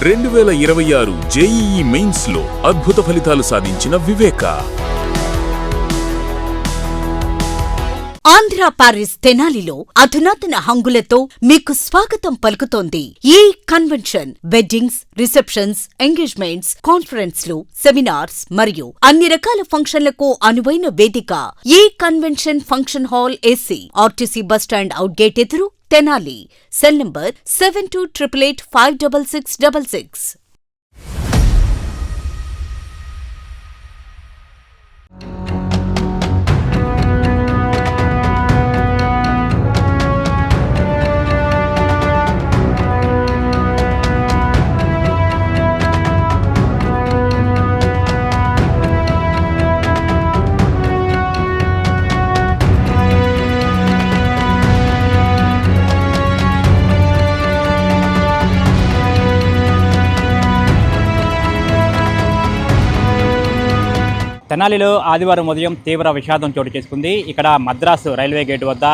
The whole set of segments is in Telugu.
2026 జేఈఈ మెయిన్స్ లో అద్భుత ఫలితాలు సాధించిన వివేక. ఆంధ్ర పారిస్ తెనాలిలో అధునాతన హంగులతో మీకు స్వాగతం పలుకుతోంది ఈ కన్వెన్షన్. వెడ్డింగ్స్, రిసెప్షన్స్, ఎంగేజ్మెంట్స్, కాన్ఫరెన్స్లు, సెమినార్స్ మరియు అన్ని రకాల ఫంక్షన్లకు అనువైన వేదిక. ఈ convention function hall AC, RTC bus stand out gate ఎదురు, తెనాలి. Cell number 7288856666. తెనాలిలో ఆదివారం ఉదయం తీవ్ర విషాదం చోటు చేసుకుంది. ఇక్కడ మద్రాసు రైల్వే గేటు వద్ద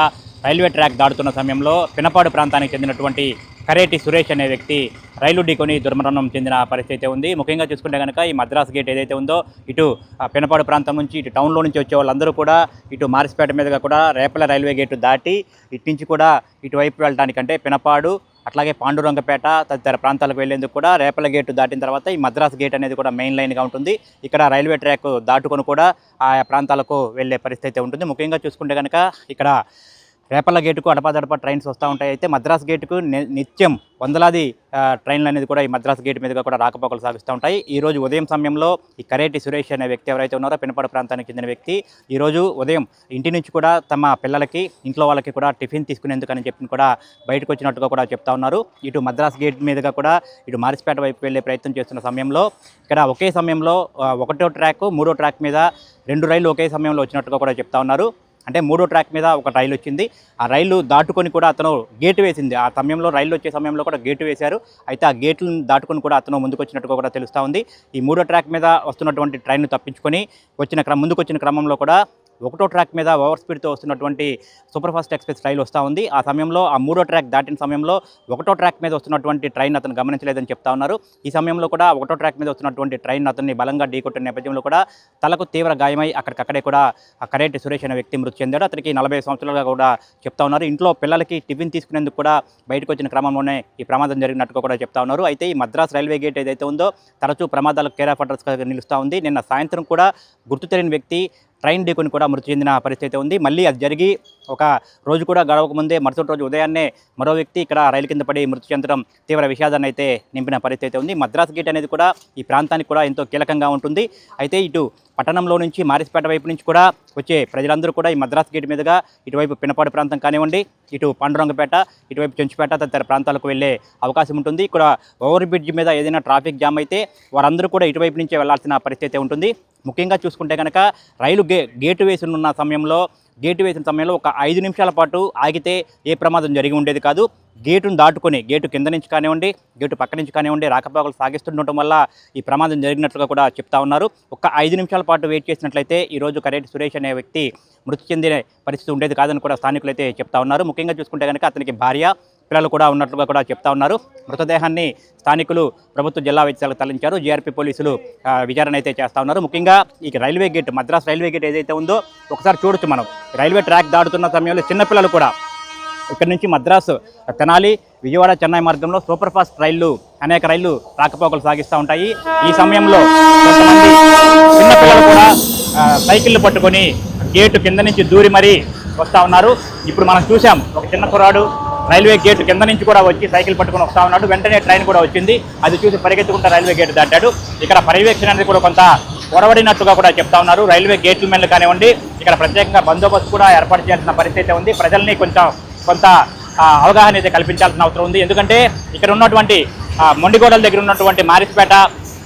రైల్వే ట్రాక్ దాడుతున్న సమయంలో పినపాడు ప్రాంతానికి చెందినటువంటి కరేటి సురేష్ అనే వ్యక్తి రైలు ఢీకొని దుర్మరణం చెందిన పరిస్థితి ఉంది. ముఖ్యంగా చూసుకుంటే కనుక ఈ మద్రాసు గేట్ ఏదైతే ఉందో ఇటు పినపాడు ప్రాంతం నుంచి ఇటు టౌన్లో నుంచి వచ్చే వాళ్ళందరూ కూడా ఇటు మారిస్పేట మీదుగా కూడా రేపల రైల్వే గేటు దాటి ఇటు నుంచి కూడా ఇటువైపు వెళ్ళడానికంటే పినపాడు అట్లాగే పాండురంగపేట తదితర ప్రాంతాలకు వెళ్లేందుకు కూడా రేపల గేటు దాటిన తర్వాత ఈ మద్రాసు గేట్ అనేది కూడా మెయిన్ లైన్గా ఉంటుంది. ఇక్కడ రైల్వే ట్రాక్ దాటుకొని కూడా ఆయా ప్రాంతాలకు వెళ్లే పరిస్థితి ఉంటుంది. ముఖ్యంగా చూసుకుంటే కనుక ఇక్కడ రేపల గేటుకు అడపాదడపా ట్రైన్స్ వస్తూ ఉంటాయి. అయితే మద్రాసు గేటుకు నిత్యం వందలాది ట్రైన్లు అనేది కూడా ఈ మద్రాసు గేటు మీదుగా కూడా రాకపోకలు సాగిస్తూ ఉంటాయి. ఈరోజు ఉదయం సమయంలో ఈ కరేటి సురేష్ అనే వ్యక్తి ఎవరైతే ఉన్నారో పినపాడు ప్రాంతానికి చెందిన వ్యక్తి ఈరోజు ఉదయం ఇంటి నుంచి కూడా తమ పిల్లలకి ఇంట్లో వాళ్ళకి కూడా టిఫిన్ తీసుకునేందుకని చెప్పి కూడా బయటకు వచ్చినట్టుగా కూడా చెప్తా ఉన్నారు. ఇటు మద్రాసు గేట్ మీదుగా కూడా ఇటు మారిస్పేట వైపు వెళ్ళే ప్రయత్నం చేస్తున్న సమయంలో ఇక్కడ ఒకే సమయంలో 1వ ట్రాక్ 3వ ట్రాక్ మీద 2 రైళ్లు ఒకే సమయంలో వచ్చినట్టుగా కూడా చెప్తా ఉన్నారు. అంటే 3వ ట్రాక్ మీద ఒక రైలు వచ్చింది. ఆ రైలు దాటుకొని కూడా అతను గేటు వేసింది. ఆ సమయంలో రైలు వచ్చే సమయంలో కూడా గేటు వేశారు. అయితే ఆ గేట్లను దాటుకొని కూడా అతను ముందుకు వచ్చినట్టుగా కూడా తెలుస్తూ ఉంది. ఈ 3వ ట్రాక్ మీద వస్తున్నటువంటి ట్రైన్ను తప్పించుకొని ముందుకు వచ్చిన క్రమంలో కూడా 1వ ట్రాక్ మీద ఓవర్ స్పీడ్తో వస్తున్నటువంటి సూపర్ ఫాస్ట్ ఎక్స్ప్రెస్ రైలు వస్తూ ఉంది. ఆ సమయంలో ఆ 3వ ట్రాక్ దాటిన సమయంలో 1వ ట్రాక్ మీద వస్తున్నటువంటి ట్రైన్ అతను గమనించలేదని చెప్తా ఉన్నారు. ఈ సమయంలో కూడా 1వ ట్రాక్ మీద వస్తున్నటువంటి ట్రైన్ అతన్ని బలంగా ఢీకొట్టిన నేపథ్యంలో కూడా తలకు తీవ్ర గాయమై అక్కడికక్కడే కూడా ఆ కరేటి సురేష్ అనే వ్యక్తి మృతి చెందాడు. అతనికి 40 సంవత్సరాలుగా కూడా చెప్తా ఉన్నారు. ఇంట్లో పిల్లలకి టిఫిన్ తీసుకునేందుకు కూడా బయటకు వచ్చిన క్రమంలోనే ఈ ప్రమాదం జరిగినట్టుగా కూడా చెప్తా ఉన్నారు. అయితే ఈ మద్రాసు రైల్వే గేట్ ఏదైతే ఉందో తరచూ ప్రమాదాలకు కేర్ ఆఫ్ అడ్రస్గా నిలుస్తూ ఉంది. నిన్న సాయంత్రం కూడా గుర్తు తెలియని వ్యక్తి ట్రైన్ ఢీకొని కూడా మృతి చెందిన పరిస్థితి ఉంది. మళ్ళీ అది జరిగి ఒక రోజు కూడా గడవక ముందే మరుసటి రోజు ఉదయాన్నే మరో వ్యక్తి ఇక్కడ రైలు కింద పడి మృతి చెందడం తీవ్ర విషాదాన్ని అయితే నింపిన పరిస్థితి ఉంది. మద్రాసు గేట్ అనేది కూడా ఈ ప్రాంతానికి కూడా ఎంతో కీలకంగా ఉంటుంది. అయితే ఇటు పట్టణంలో నుంచి మారిస్పేట వైపు నుంచి కూడా వచ్చే ప్రజలందరూ కూడా ఈ మద్రాసు గేట్ మీదుగా ఇటువైపు పినపాడు ప్రాంతం కానివ్వండి, ఇటు పాండురంగపేట, ఇటువైపు చెంచుపేట తదితర ప్రాంతాలకు వెళ్ళే అవకాశం ఉంటుంది. ఇక్కడ ఓవర్ బ్రిడ్జ్ మీద ఏదైనా ట్రాఫిక్ జామ్ అయితే వారందరూ కూడా ఇటువైపు నుంచే వెళ్లాల్సిన పరిస్థితి ఉంటుంది. ముఖ్యంగా చూసుకుంటే కనుక రైలు గేటు వేసిన సమయంలో ఒక 5 నిమిషాల పాటు ఆగితే ఏ ప్రమాదం జరిగి ఉండేది కాదు. గేటును దాటుకొని గేటు కింద నుంచి కానివ్వండి, గేటు పక్క నుంచి కానివ్వండి రాకపోకలు సాగిస్తుండటం వల్ల ఈ ప్రమాదం జరిగినట్లుగా కూడా చెప్తా ఉన్నారు. ఒక 5 నిమిషాల పాటు వెయిట్ చేసినట్లయితే ఈరోజు కరేటి సురేష్ అనే వ్యక్తి మృతి చెందిన పరిస్థితి ఉండేది కాదని కూడా స్థానికులు అయితే చెప్తా ఉన్నారు. ముఖ్యంగా చూసుకుంటే కనుక అతనికి భార్య, పిల్లలు కూడా ఉన్నట్లుగా కూడా చెప్తా ఉన్నారు. మృతదేహాన్ని స్థానికులు ప్రభుత్వ జిల్లా వైద్యశాలకు తరలించారు. జీఆర్పీ పోలీసులు విచారణ అయితే చేస్తూ ఉన్నారు. ముఖ్యంగా ఈ railway gate Madras railway gate ఏదైతే ఉందో ఒకసారి చూడొచ్చు మనం. రైల్వే ట్రాక్ దాడుతున్న సమయంలో చిన్నపిల్లలు కూడా ఇక్కడ నుంచి మద్రాసు, తెనాలి, విజయవాడ, చెన్నై మార్గంలో సూపర్ ఫాస్ట్ రైళ్లు అనేక రైళ్లు రాకపోకలు సాగిస్తూ ఉంటాయి. ఈ సమయంలో కొంతమంది చిన్నపిల్లలు కూడా సైకిళ్ళు పట్టుకొని గేటు కింద నుంచి దూరి మరీ వస్తూ ఉన్నారు. ఇప్పుడు మనం చూసాం ఒక చిన్న కుర్రాడు రైల్వే గేటు కింద నుంచి కూడా వచ్చి సైకిల్ పట్టుకొని వస్తూ ఉన్నాడు. వెంటనే ట్రైన్ కూడా వచ్చింది. అది చూసి పరిగెత్తుకుంటూ రైల్వే గేటు దాటాడు. ఇక్కడ పర్యవేక్షణ అనేది కూడా కొంత పొరబడినట్టుగా కూడా చెప్తా ఉన్నారు. రైల్వే గేట్ల మీద కానివ్వండి, ఇక్కడ ప్రత్యేకంగా బందోబస్తు కూడా ఏర్పాటు చేయాల్సిన పరిస్థితి ఉంది. ప్రజల్ని కొంత అవగాహన అయితే కల్పించాల్సిన అవసరం ఉంది. ఎందుకంటే ఇక్కడ ఉన్నటువంటి మొండిగోడల దగ్గర ఉన్నటువంటి మారిస్పేట,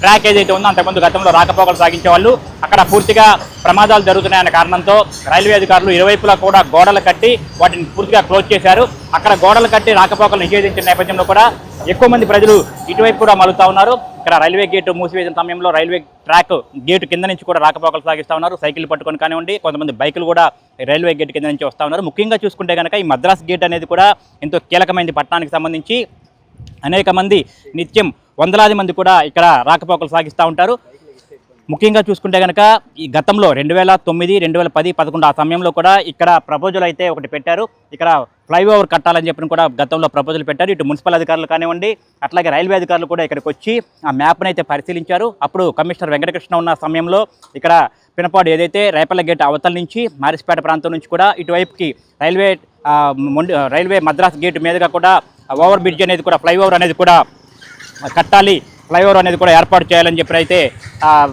ట్రాక్ ఏదైతే ఉందో అంతకుముందు గతంలో రాకపోకలు సాగించే వాళ్ళు అక్కడ పూర్తిగా ప్రమాదాలు జరుగుతున్నాయన్న కారణంతో రైల్వే అధికారులు ఇరువైపులా కూడా గోడలు కట్టి వాటిని పూర్తిగా క్లోజ్ చేశారు. అక్కడ గోడలు కట్టి రాకపోకలు నిషేధించిన నేపథ్యంలో కూడా ఎక్కువ మంది ప్రజలు ఇటువైపు కూడా మలుగుతా ఉన్నారు. ఇక్కడ రైల్వే గేటు మూసివేసిన సమయంలో రైల్వే ట్రాక్ గేటు కింద నుంచి కూడా రాకపోకలు సాగిస్తూ ఉన్నారు. సైకిల్ పట్టుకొని కానివ్వండి, కొంతమంది బైకులు కూడా రైల్వే గేట్ కింద నుంచి వస్తూ ఉన్నారు. ముఖ్యంగా చూసుకుంటే కనుక ఈ మద్రాస్ గేట్ అనేది కూడా ఎంతో కీలకమైనది పట్టణానికి సంబంధించి. అనేక మంది నిత్యం వందలాది మంది కూడా ఇక్కడ రాకపోకలు సాగిస్తూ ఉంటారు. ముఖ్యంగా చూసుకుంటే కనుక ఈ గతంలో 2009, 2010, 2011 ఆ సమయంలో కూడా ఇక్కడ ప్రపోజల్ అయితే ఒకటి పెట్టారు. ఇక్కడ ఫ్లైఓవర్ కట్టాలని చెప్పిన కూడా గతంలో ప్రపోజల్ పెట్టారు. ఇటు మున్సిపల్ అధికారులు కానివ్వండి, అట్లాగే రైల్వే అధికారులు కూడా ఇక్కడికి వచ్చి ఆ మ్యాప్ను అయితే పరిశీలించారు. అప్పుడు కమిషనర్ వెంకటకృష్ణ ఉన్న సమయంలో ఇక్కడ పినపాడు ఏదైతే రేపల్ల గేట్ అవతల నుంచి మారిస్పేట ప్రాంతం నుంచి కూడా ఇటువైపుకి రైల్వే మద్రాస్ గేట్ మీదుగా కూడా ఓవర్ బ్రిడ్జ్ అనేది కూడా ఫ్లైఓవర్ అనేది కూడా కట్టాలి, ఫ్లైఓవర్ అనేది కూడా ఏర్పాటు చేయాలని చెప్పి అయితే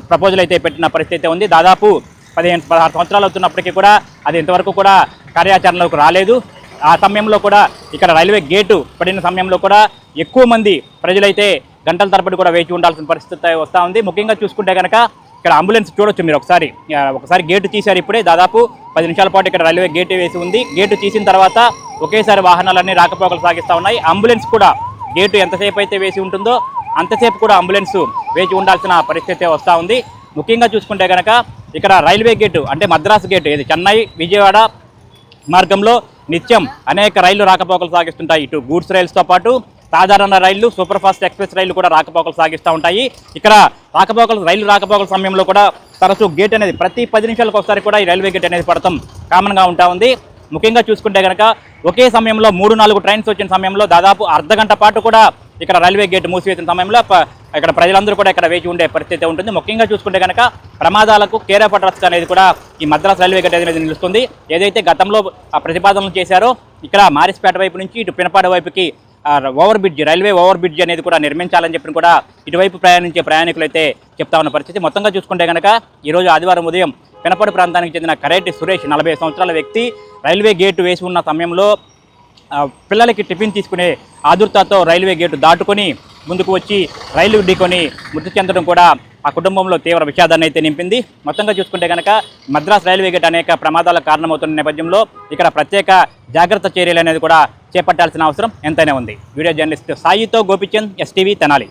ప్రపోజల్ అయితే పెట్టిన పరిస్థితి ఉంది. దాదాపు 15-16 సంవత్సరాలు అవుతున్నప్పటికీ కూడా అది ఇంతవరకు కూడా కార్యాచరణలోకి రాలేదు. ఆ సమయంలో కూడా ఇక్కడ రైల్వే గేటు పడిన సమయంలో కూడా ఎక్కువ మంది ప్రజలైతే గంటల తరబడి కూడా వేచి ఉండాల్సిన పరిస్థితి వస్తూ ఉంది. ముఖ్యంగా చూసుకుంటే కనుక ఇక్కడ అంబులెన్స్ చూడొచ్చు మీరు ఒకసారి గేటు తీశారు. ఇప్పుడే దాదాపు 10 నిమిషాల పాటు ఇక్కడ రైల్వే గేటు వేసి ఉంది. గేటు తీసిన తర్వాత ఒకేసారి వాహనాలన్నీ రాకపోకలు సాగిస్తూ ఉన్నాయి. అంబులెన్స్ కూడా గేటు ఎంతసేపు అయితే వేసి ఉంటుందో అంతసేపు కూడా అంబులెన్స్ వేచి ఉండాల్సిన పరిస్థితి వస్తూ ఉంది. ముఖ్యంగా చూసుకుంటే కనుక ఇక్కడ రైల్వే గేటు అంటే మద్రాసు గేటు ఇది చెన్నై విజయవాడ మార్గంలో నిత్యం అనేక రైళ్లు రాకపోకలు సాగిస్తుంటాయి. ఇటు గూడ్స్ రైల్స్తో పాటు సాధారణ రైళ్లు, సూపర్ ఫాస్ట్ ఎక్స్ప్రెస్ రైళ్లు కూడా రాకపోకలు సాగిస్తూ ఉంటాయి. ఇక్కడ రైలు రాకపోకల సమయంలో కూడా తరచూ గేట్ అనేది ప్రతి 10 నిమిషాలకు ఒకసారి కూడా ఈ రైల్వే గేట్ అనేది పడతాం కామన్గా ఉంటా ఉంది. ముఖ్యంగా చూసుకుంటే కనుక ఒకే సమయంలో 3-4 ట్రైన్స్ వచ్చిన సమయంలో దాదాపు అర్ధగంట పాటు కూడా ఇక్కడ రైల్వే గేట్ మూసివేసిన సమయంలో ఇక్కడ ప్రజలందరూ కూడా ఇక్కడ వేచి ఉండే పరిస్థితి ఉంటుంది. ముఖ్యంగా చూసుకుంటే కనుక ప్రమాదాలకు కేర్ ఆఫ్ అడ్రస్ అనేది కూడా ఈ మద్రాస్ రైల్వే గేట్ అనేది నిలుస్తుంది. ఏదైతే గతంలో ప్రతిపాదనలు చేశారో ఇక్కడ మారిస్పేట వైపు నుంచి ఇటు పినపాడు వైపుకి రైల్వే ఓవర్ బ్రిడ్జ్ అనేది కూడా నిర్మించాలని చెప్పి కూడా ఇటువైపు ప్రయాణించే ప్రయాణికులు అయితే చెప్తా ఉన్న పరిస్థితి. మొత్తంగా చూసుకుంటే కనుక ఈరోజు ఆదివారం ఉదయం పినపాడు ప్రాంతానికి చెందిన కరేటి సురేష్ 40 సంవత్సరాల వ్యక్తి రైల్వే గేటు వేసి ఉన్న సమయంలో పిల్లలకి టిఫిన్ తీసుకునే ఆదుర్తాతో రైల్వే గేటు దాటుకొని ముందుకు వచ్చి రైలు ఢీకొని మృతి చెందడం కూడా ఆ కుటుంబంలో తీవ్ర విషాదాన్ని అయితే నింపింది. మొత్తంగా చూసుకుంటే కనుక మద్రాస్ రైల్వే గేట్ అనేక ప్రమాదాలకు కారణమవుతున్న నేపథ్యంలో ఇక్కడ ప్రత్యేక జాగ్రత్త చర్యలు అనేది కూడా చేపట్టాల్సిన అవసరం ఎంతైనా ఉంది. వీడియో జర్నలిస్ట్ సాయితో గోపిచంద్, STV తెనాలి.